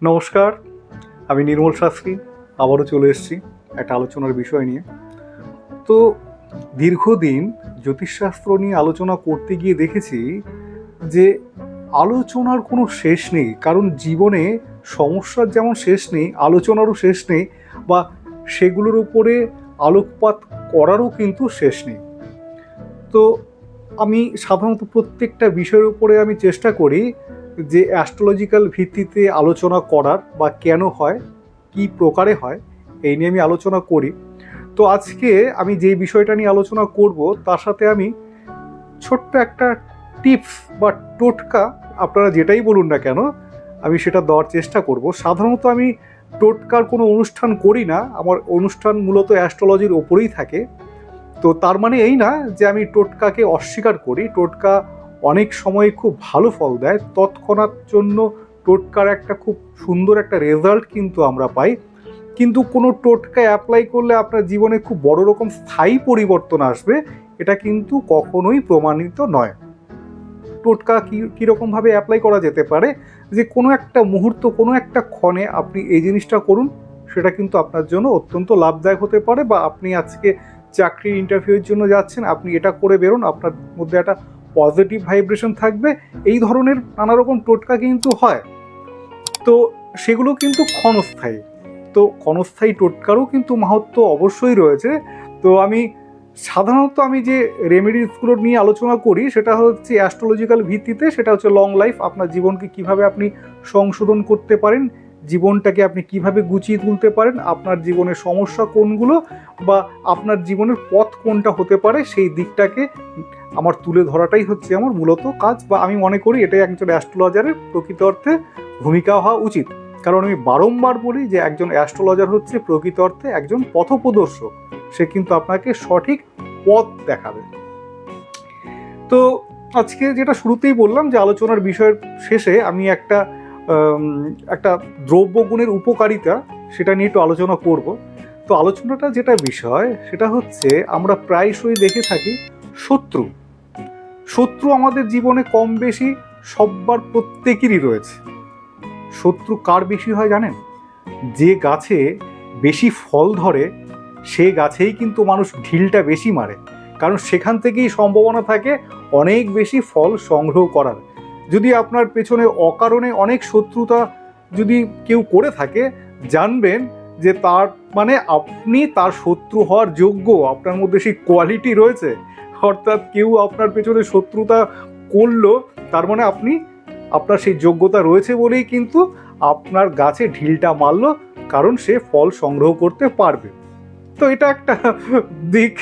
নমস্কার, আমি নির্মল শাস্ত্রী আবারও চলে এসেছি একটা আলোচনার বিষয় নিয়ে। তো দীর্ঘদিন জ্যোতিষশাস্ত্র নিয়ে আলোচনা করতে গিয়ে দেখেছি যে আলোচনার কোনো শেষ নেই, কারণ জীবনে সমস্যার যেমন শেষ নেই, আলোচনারও শেষ নেই, বা সেগুলোর উপরে আলোকপাত করারও কিন্তু শেষ নেই। তো আমি সাধারণত প্রত্যেকটা বিষয়ের উপরে আমি চেষ্টা করি যে অ্যাস্ট্রোলজিক্যাল ভিত্তিতে আলোচনা করার, বা কেন হয়, কি প্রকারে হয়, এই নিয়ে আমি আলোচনা করি। তো আজকে আমি যেই বিষয়টা নিয়ে আলোচনা করব তার সাথে আমি ছোট্ট একটা টিপস বা টোটকা, আপনারা যেটাই বলুন না কেন, আমি সেটা দেওয়ার চেষ্টা করব। সাধারণত আমি টোটকার কোনো অনুষ্ঠান করি না, আমার অনুষ্ঠান মূলত অ্যাস্ট্রোলজির ওপরেই থাকে। তো তার মানে এই না যে আমি টোটকাকে অস্বীকার করি। টোটকা অনেক সময় খুব ভালো ফল দেয়, তৎক্ষণাৎ জন্য টোটকার একটা খুব সুন্দর একটা রেজাল্ট কিন্তু আমরা পাই। কিন্তু কোনো টোটকা অ্যাপ্লাই করলে আপনার জীবনে খুব বড় রকম স্থায়ী পরিবর্তন আসবে, এটা কিন্তু কখনোই প্রমাণিত নয়। টোটকা কীরকমভাবে অ্যাপ্লাই করা যেতে পারে, যে কোনো একটা মুহূর্ত, কোনো একটা ক্ষণে আপনি এই জিনিসটা করুন, সেটা কিন্তু আপনার জন্য অত্যন্ত লাভদায়ক হতে পারে। বা আপনি আজকে চাকরির ইন্টারভিউয়ের জন্য যাচ্ছেন, আপনি এটা করে বেরোন, আপনার মধ্যে একটা পজিটিভ ভাইব্রেশন থাকবে। এই ধরনের নানা রকম টোটকা কিন্তু হয়, তো সেগুলো কিন্তু ক্ষণস্থায়ী। তো ক্ষণস্থায়ী টোটকারও কিন্তু মাহাত্ম্য অবশ্যই রয়েছে। তো সাধারণত আমি যে রেমেডিসগুলো নিয়ে আলোচনা করি সেটা হচ্ছে অ্যাস্ট্রোলজিক্যাল ভিত্তিতে, সেটা হচ্ছে লং লাইফ। আপনার জীবনকে কিভাবে আপনি সংশোধন করতে পারেন, জীবনটাকে আপনি কিভাবে গুছিয়ে তুলতে পারেন, আপনার জীবনের সমস্যা কোনগুলো, বা আপনার জীবনের পথ কোনটা হতে পারে, সেই দিকটাকে আমার তুলে ধরাটাই হচ্ছে আমার মূলত কাজ। বা আমি মনে করি এটাই একজন অ্যাস্ট্রোলজারের প্রকৃত অর্থে ভূমিকা হওয়া উচিত। কারণ আমি বারংবার বলি যে একজন অ্যাস্ট্রোলজার হচ্ছে প্রকৃত অর্থে একজন পথপ্রদর্শক। সে কিন্তু আপনাকে সঠিক পথ দেখাবে। তো আজকে যেটা শুরুতেই বললাম যে আলোচনার বিষয়ের শেষে আমি একটা দ্রব্যগুণের উপকারিতা, সেটা নিয়ে একটু আলোচনা করব। তো আলোচনাটা যেটা বিষয় সেটা হচ্ছে, আমরা প্রায়শই দেখে থাকি শত্রু। শত্রু আমাদের জীবনে কম বেশি সব্বার প্রত্যেকেরই রয়েছে। শত্রু কার বেশি হয় জানেন? যে গাছে বেশি ফল ধরে সে গাছেই কিন্তু মানুষ ঢিলটা বেশি মারে, কারণ সেখান থেকেই সম্ভাবনা থাকে অনেক বেশি ফল সংগ্রহ করার। যদি আপনার পেছনে অকারণে অনেক শত্রুতা যদি কেউ করে থাকে, জানবেন যে তার মানে আপনি তার শত্রু হওয়ার যোগ্য, আপনার মধ্যে সেই কোয়ালিটি রয়েছে। অর্থাৎ কেউ আপনার পেছনে শত্রুতা করলো, তার মানে আপনার সেই যোগ্যতা রয়েছে বলেই কিন্তু আপনার গাছে ঢিলটা মারলো, কারণ সে ফল সংগ্রহ করতে পারবে। তো এটা একটা দিক,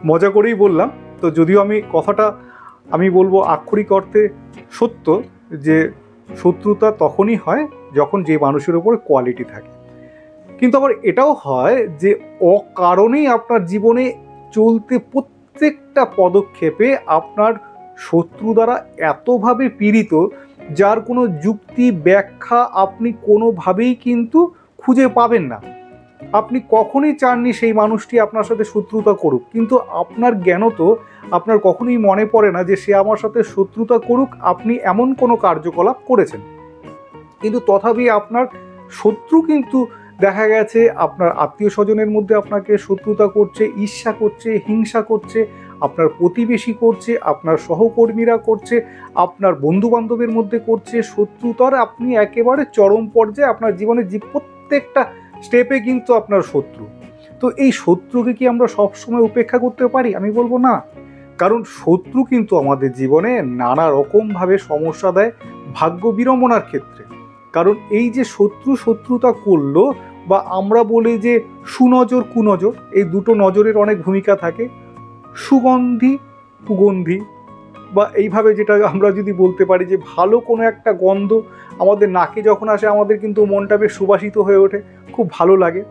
মজা করেই বললাম। তো যদিও কথাটা আমি বলবো আক্ষরিক অর্থে সত্য, যে শত্রুতা তখনই হয় যখন যে মানুষের উপরে কোয়ালিটি থাকে। কিন্তু আবার এটাও হয় যে অকারণেই আপনার জীবনে চলতে প্রত্যেকটা পদক্ষেপে আপনার শত্রু দ্বারা এতভাবে পীড়িত, যার কোনো যুক্তি ব্যাখ্যা আপনি কোনোভাবেই কিন্তু খুঁজে পাবেন না। আপনি কখনোই চাননি সেই মানুষটি আপনার সাথে শত্রুতা করুক, কিন্তু আপনার জ্ঞানত আপনার কখনোই মনে পড়ে না যে সে আমার সাথে শত্রুতা করুক, আপনি এমন কোনো কার্যকলাপ করেছেন। কিন্তু তথাপি আপনার শত্রু কিন্তু দেখা গেছে আপনার আত্মীয় স্বজনের মধ্যে আপনাকে শত্রুতা করছে, ঈর্ষা করছে, হিংসা করছে, আপনার প্রতিবেশী করছে, আপনার সহকর্মীরা করছে, আপনার বন্ধুবান্ধবের মধ্যে করছে। শত্রুতার আপনি একেবারে চরম পর্যায়ে আপনার জীবনের যে প্রত্যেকটা স্টেপে কিন্তু আপনার শত্রু। তো এই শত্রুকে কি আমরা সবসময় উপেক্ষা করতে পারি? আমি বলবো না। কারণ শত্রু কিন্তু আমাদের জীবনে নানা রকমভাবে সমস্যা দেয় ভাগ্য বিড়ম্বনার ক্ষেত্রে। কারণ এই যে শত্রুতা করলো, বা আমরা বলি যে সুনজর কুনজর, এই দুটো নজরের অনেক ভূমিকা থাকে। সুগন্ধি কুগন্ধি, বা এইভাবে যেটা আমরা যদি বলতে পারি যে ভালো কোনো একটা গন্ধ আমাদের নাকে যখন আসে, আমাদের কিন্তু মনটা বেশ সুবাসিত হয়ে ওঠে, খুব ভালো লাগে।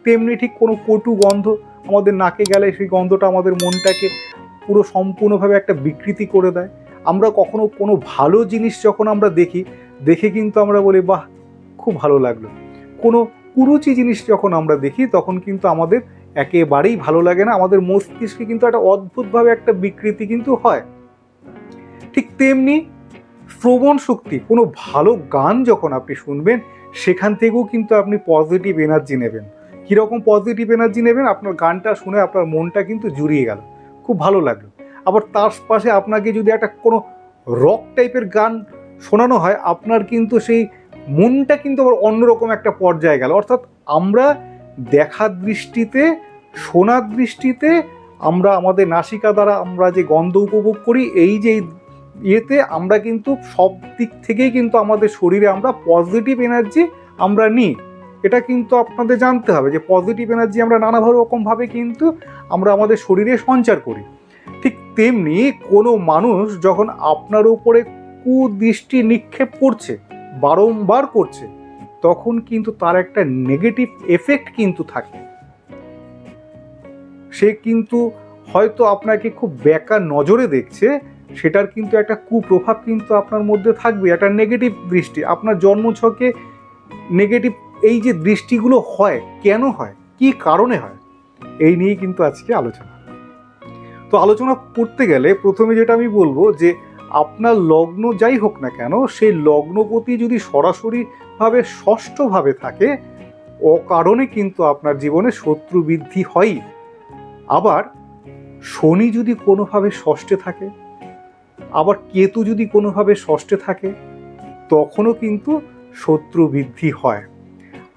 তেমনি ঠিক কোনো কটু গন্ধ আমাদের নাকে গেলে সেই গন্ধটা আমাদের মনটাকে পুরো সম্পূর্ণভাবে একটা বিকৃতি করে দেয়। আমরা কখনো কোনো ভালো জিনিস যখন আমরা দেখে কিন্তু আমরা বলি বাহ, খুব ভালো লাগলো। কোনো কুরুচি জিনিস যখন আমরা দেখি তখন কিন্তু আমাদের একেবারেই ভালো লাগে না, আমাদের মস্তিষ্কে কিন্তু একটা অদ্ভুতভাবে একটা বিকৃতি কিন্তু হয়। ঠিক তেমনি শ্রবণ শক্তি, কোনো ভালো গান যখন আপনি শুনবেন, সেখান থেকেও কিন্তু আপনি পজিটিভ এনার্জি নেবেন। কীরকম পজিটিভ এনার্জি নেবেন? আপনার গানটা শুনে আপনার মনটা কিন্তু জুড়িয়ে গেল, খুব ভালো লাগলো। আবার তার পাশে আপনাকে যদি একটা কোনো রক টাইপের গান শোনানো হয়, আপনার কিন্তু সেই মনটা কিন্তু আবার অন্যরকম একটা পর্যায়ে গেল। অর্থাৎ আমরা দেখার দৃষ্টিতে, শোনার দৃষ্টিতে, আমরা আমাদের নাসিকা দ্বারা আমরা যে গন্ধ উপভোগ করি, এই যে ইয়েতে আমরা কিন্তু সব দিক থেকেই কিন্তু আমাদের শরীরে আমরা পজিটিভ এনার্জি আমরা নিই। এটা কিন্তু আপনাদের জানতে হবে যে পজিটিভ এনার্জি আমরা নানা রকমভাবে কিন্তু আমরা আমাদের শরীরে সঞ্চার করি। ঠিক তেমনি কোনো মানুষ যখন আপনার উপরে কুদৃষ্টি নিক্ষেপ করছে, বারংবার করছে, তখন কিন্তু তার একটা নেগেটিভ এফেক্ট কিন্তু থাকে। সে কিন্তু হয়তো আপনাকে খুব বেকার নজরে দেখছে, সেটার কিন্তু একটা কুপ্রভাব কিন্তু আপনার মধ্যে থাকবে, একটা নেগেটিভ দৃষ্টি। আপনার জন্মছকে নেগেটিভ এই যে দৃষ্টিগুলো হয়, কেন হয়, কি কারণে হয়, এই নিয়ে কিন্তু আজকে আলোচনা। তো আলোচনা করতে গেলে প্রথমে যেটা আমি বলবো যে আপনার লগ্ন যাই হোক না কেন, সেই লগ্নপতি যদি সরাসরিভাবে ষষ্ঠভাবে থাকে, অকারণে কিন্তু আপনার জীবনে শত্রু বৃদ্ধি হয়। আবার শনি যদি কোনোভাবে ষষ্ঠে থাকে, আবার কেতু যদি কোনোভাবে ষষ্ঠে থাকে, তখনও কিন্তু শত্রু বৃদ্ধি হয়।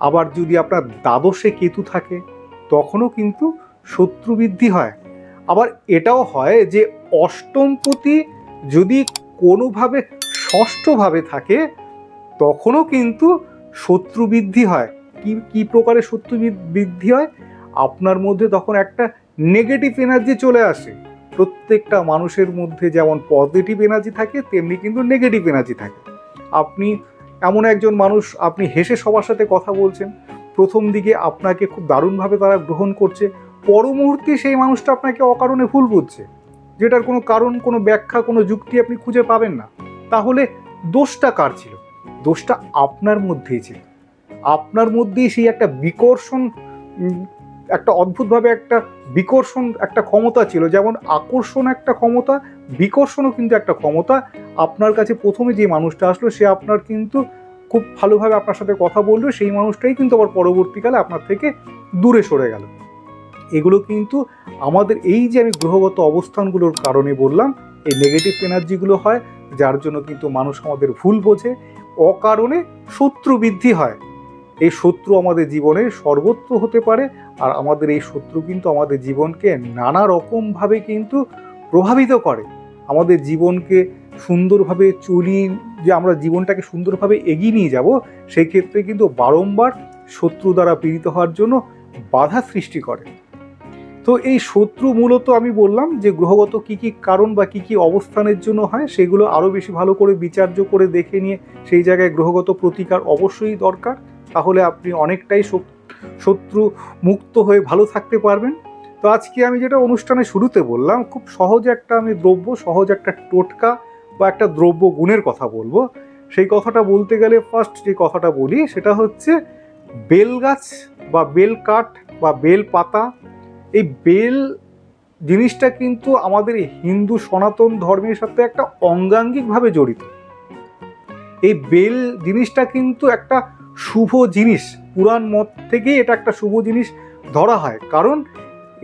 আবার যদি আপনার দ্বাদশে কেতু থাকে, তখনও কিন্তু শত্রু বৃদ্ধি হয়। আবার এটাও হয় যে অষ্টমপতি যদি কোনোভাবে ষষ্ঠভাবে থাকে, তখনও কিন্তু শত্রু বৃদ্ধি হয়। কি প্রকারে শত্রু বৃদ্ধি হয়? আপনার মধ্যে তখন একটা নেগেটিভ এনার্জি চলে আসে। প্রত্যেকটা মানুষের মধ্যে যেমন পজিটিভ এনার্জি থাকে, তেমনি কিন্তু নেগেটিভ এনার্জি থাকে। আপনি এমন একজন মানুষ, আপনি হেসে সবার সাথে কথা বলছেন, প্রথম দিকে আপনাকে খুব দারুণভাবে তারা গ্রহণ করছে, পর মুহূর্তে সেই মানুষটা আপনাকে অকারণে ভুল বুঝছে, যেটার কোনো কারণ, কোনো ব্যাখ্যা, কোনো যুক্তি আপনি খুঁজে পাবেন না। তাহলে দোষটা কার ছিল? দোষটা আপনার মধ্যেই ছিল। আপনার মধ্যেই সেই একটা বিকর্ষণ, একটা অদ্ভুতভাবে একটা বিকর্ষণ, একটা ক্ষমতা ছিল। যেমন আকর্ষণ একটা ক্ষমতা, বিকর্ষণও কিন্তু একটা ক্ষমতা। আপনার কাছে প্রথমে যে মানুষটা আসলো, সে আপনার কিন্তু খুব ভালোভাবে আপনার সাথে কথা বললো, সেই মানুষটাই কিন্তু আবার পরবর্তীকালে আপনার থেকে দূরে সরে গেল। এগুলো কিন্তু আমাদের এই যে আমি গ্রহগত অবস্থানগুলোর কারণে বললাম, এই নেগেটিভ এনার্জিগুলো হয়, যার জন্য কিন্তু মানুষ আমাদের ভুল বোঝে, অকারণে শত্রু বৃদ্ধি হয়। এই শত্রু আমাদের জীবনে সর্বত্র হতে পারে, আর আমাদের এই শত্রু কিন্তু আমাদের জীবনকে নানা রকমভাবে কিন্তু প্রভাবিত করে। আমাদের জীবনকে সুন্দরভাবে যে আমরা জীবনটাকে সুন্দরভাবে এগিয়ে নিয়ে যাব, সেই ক্ষেত্রে কিন্তু বারংবার শত্রু দ্বারা পীড়িত হওয়ার জন্য বাধা সৃষ্টি করে। তো এই শত্রু মূলত আমি বললাম যে গ্রহগত কি কারণ বা কি অবস্থানের জন্য হয়, সেগুলো আরও বেশি ভালো করে বিচার্য করে দেখে নিয়ে সেই জায়গায় গ্রহগত প্রতিকার অবশ্যই দরকার। তাহলে আপনি অনেকটাই শত্রু মুক্ত হয়ে ভালো থাকতে পারবেন। তো আজকে আমি যেটা অনুষ্ঠানের শুরুতে বললাম, খুব সহজ একটা আমি সহজ একটা টোটকা বা একটা দ্রব্য গুণের কথা বলবো। সেই কথাটা বলতে গেলে ফার্স্ট যে কথাটা বলি, সেটা হচ্ছে বেল গাছ বা বেল কাঠ বা বেল পাতা। এই বেল জিনিসটা কিন্তু আমাদের হিন্দু সনাতন ধর্মের সাথে একটা অঙ্গাঙ্গিকভাবে জড়িত। এই বেল জিনিসটা কিন্তু একটা শুভ জিনিস, পুরাণ মত থেকেই এটা একটা শুভ জিনিস ধরা হয়, কারণ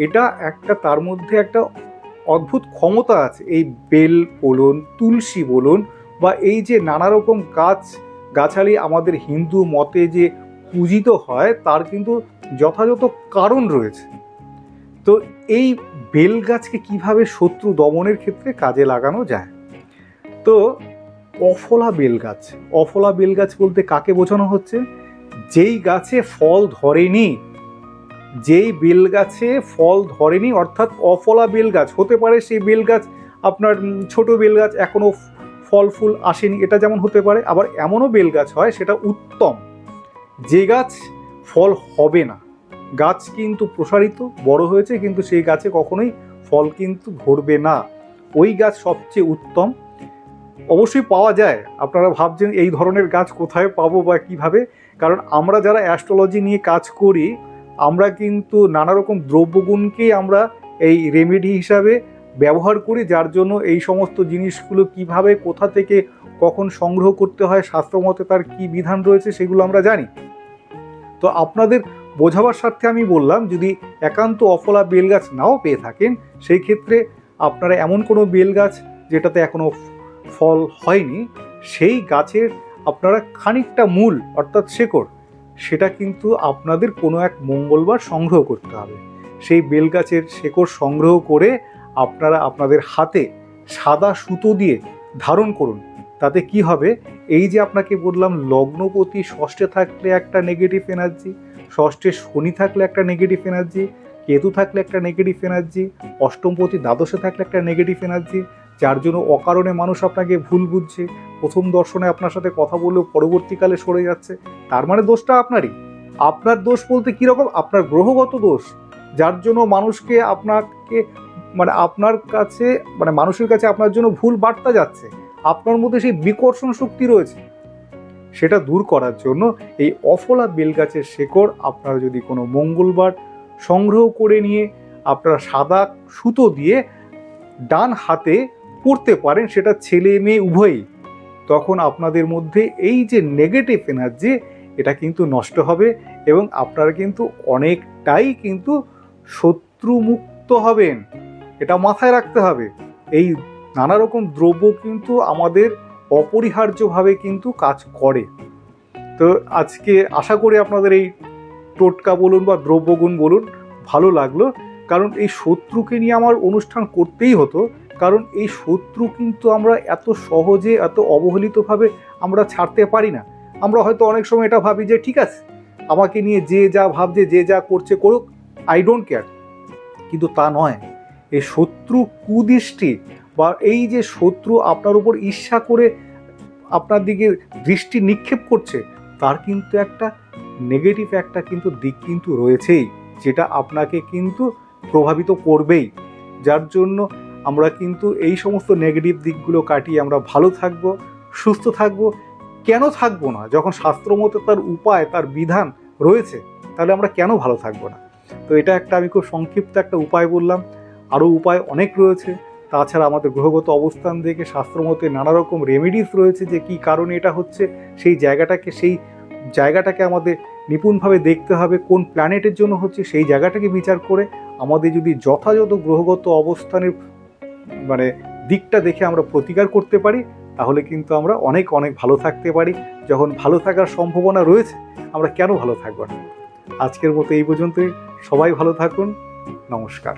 এটা একটা, তার মধ্যে একটা অদ্ভুত ক্ষমতা আছে। এই বেল বলুন, তুলসী বলুন, বা এই যে নানা রকম গাছালি আমাদের হিন্দু মতে যে পূজিত হয়, তার কিন্তু যথাযথ কারণ রয়েছে। তো এই বেল গাছকে কিভাবে শত্রু দমনের ক্ষেত্রে কাজে লাগানো যায়? তো অফলা বেল গাছ বলতে কাকে বোঝানো হচ্ছে? যেই গাছে ফল ধরেনি, যেই বেল গাছে ফল ধরেনি, অর্থাৎ অফলা বেল গাছ হতে পারে। সেই বেল গাছ আপনার ছোট বেল গাছ, এখনো ফল ফুল আসেনি, এটা যেমন হতে পারে। আবার এমনও বেল গাছ হয়, সেটা উত্তম, যে গাছ ফল হবে না, গাছ কিন্তু প্রসারিত বড় হয়েছে, কিন্তু সেই গাছে কখনোই ফল কিন্তু ধরবে না, ওই গাছ সবচেয়ে উত্তম। অবশ্যই পাওয়া যায়। আপনারা ভাবছেন এই ধরনের গাছ কোথায় পাবো বা কিভাবে? কারণ আমরা যারা অ্যাস্ট্রোলজি নিয়ে কাজ করি, আমরা কিন্তু নানা রকম দ্রব্যগুণকেই আমরা এই রেমেডি হিসাবে ব্যবহার করি, যার জন্য এই সমস্ত জিনিসগুলো কিভাবে কোথা থেকে কখন সংগ্রহ করতে হয়, শাস্ত্রমতে তার কি বিধান রয়েছে সেগুলো আমরা জানি। তো আপনাদের বোঝাবার স্বার্থে আমি বললাম, যদি একান্ত অফলা বেলগাছ নাও পেয়ে থাকেন, সেই ক্ষেত্রে আপনারা এমন কোনো বেলগাছ যেটাতে এখনো ফল হয়নি, সেই গাছের আপনারা খানিকটা মূল অর্থাৎ শেকড়, সেটা কিন্তু আপনাদের কোনো এক মঙ্গলবার সংগ্রহ করতে হবে। সেই বেলগাছের শেকড় সংগ্রহ করে আপনারা আপনাদের হাতে সাদা সুতো দিয়ে ধারণ করুন। তাতে কি হবে, এই যে আপনাকে বললাম লগ্নপতি ষষ্ঠে থাকলে একটা নেগেটিভ এনার্জি, ষষ্ঠে শনি থাকলে একটা নেগেটিভ এনার্জি, কেতু থাকলে একটা নেগেটিভ এনার্জি, অষ্টমপতি দ্বাদশে থাকলে একটা নেগেটিভ এনার্জি, যার জন্য অকারণে মানুষ আপনাকে ভুল বুঝছে, প্রথম দর্শনে আপনার সাথে কথা বললেও পরবর্তীকালে সরে যাচ্ছে, তার মানে দোষটা আপনারই। আপনার দোষ বলতে কীরকম, আপনার গ্রহগত দোষ, যার জন্য মানুষকে আপনাকে আপনার কাছে মানুষের কাছে আপনার জন্য ভুল বার্তা যাচ্ছে। আপনার মধ্যে সেই বিকর্ষণ শক্তি রয়েছে, সেটা দূর করার জন্য এই অফলা বেলগাছের শেকড় আপনারা যদি কোনো মঙ্গলবার সংগ্রহ করে নিয়ে আপনারা সাদা সুতো দিয়ে ডান হাতে পরতে পারেন, সেটা ছেলে মেয়ে উভয়ই, তখন আপনাদের মধ্যে এই যে নেগেটিভ এনার্জি এটা কিন্তু নষ্ট হবে এবং আপনারা কিন্তু অনেকটাই কিন্তু শত্রুমুক্ত হবেন। এটা মাথায় রাখতে হবে। এই নানা রকম দ্রব্য কিন্তু আমাদের অপরিহার্যভাবে কিন্তু কাজ করে। তো আজকে আশা করি আপনাদের এই টোটকা বলুন বা দ্রব্যগুণ বলুন ভালো লাগলো, কারণ এই শত্রুকে নিয়ে আমার অনুষ্ঠান করতেই হতো, কারণ এই শত্রু কিন্তু আমরা এত সহজে এত অবহেলিতভাবে আমরা ছাড়তে পারি না। আমরা হয়তো অনেক সময় এটা ভাবি যে ঠিক আছে, আমাকে নিয়ে যে যা ভাবছে যে যা করছে করুক, আই ডোন্ট কেয়ার, কিন্তু তা নয়। এই শত্রু কুদৃষ্টি বা এই যে শত্রু আপনার উপর ঈর্ষা করে আপনার দিকে দৃষ্টি নিক্ষেপ করছে, তার কিন্তু একটা নেগেটিভ একটা কিন্তু দিক কিন্তু রয়েছেই, যেটা আপনাকে কিন্তু প্রভাবিত করবেই। যার জন্য আমরা কিন্তু এই সমস্ত নেগেটিভ দিকগুলো কাটিয়ে আমরা ভালো থাকবো, সুস্থ থাকবো। কেন থাকবো না? যখন শাস্ত্রমতে তার উপায় তার বিধান রয়েছে, তাহলে আমরা কেন ভালো থাকবো না? তো এটা একটা আমি খুব সংক্ষিপ্ত একটা উপায় বললাম, আরও উপায় অনেক রয়েছে। তাছাড়া আমাদের গ্রহগত অবস্থান দেখে শাস্ত্রমতে নানা রকম রেমেডিস রয়েছে, যে কী কারণে এটা হচ্ছে সেই জায়গাটাকে আমাদের নিপুণভাবে দেখতে হবে, কোন প্ল্যানেটের জন্য হচ্ছে সেই জায়গাটাকে বিচার করে আমাদের যদি যথাযথ গ্রহগত অবস্থানের দিকটা দেখে আমরা প্রতিকার করতে পারি, তাহলে কিন্তু আমরা অনেক অনেক ভালো থাকতে পারি। যখন ভালো থাকার সম্ভাবনা রয়েছে, আমরা কেন ভালো থাকবো না? আজকের মতো এই পর্যন্তই। সবাই ভালো থাকুন। নমস্কার।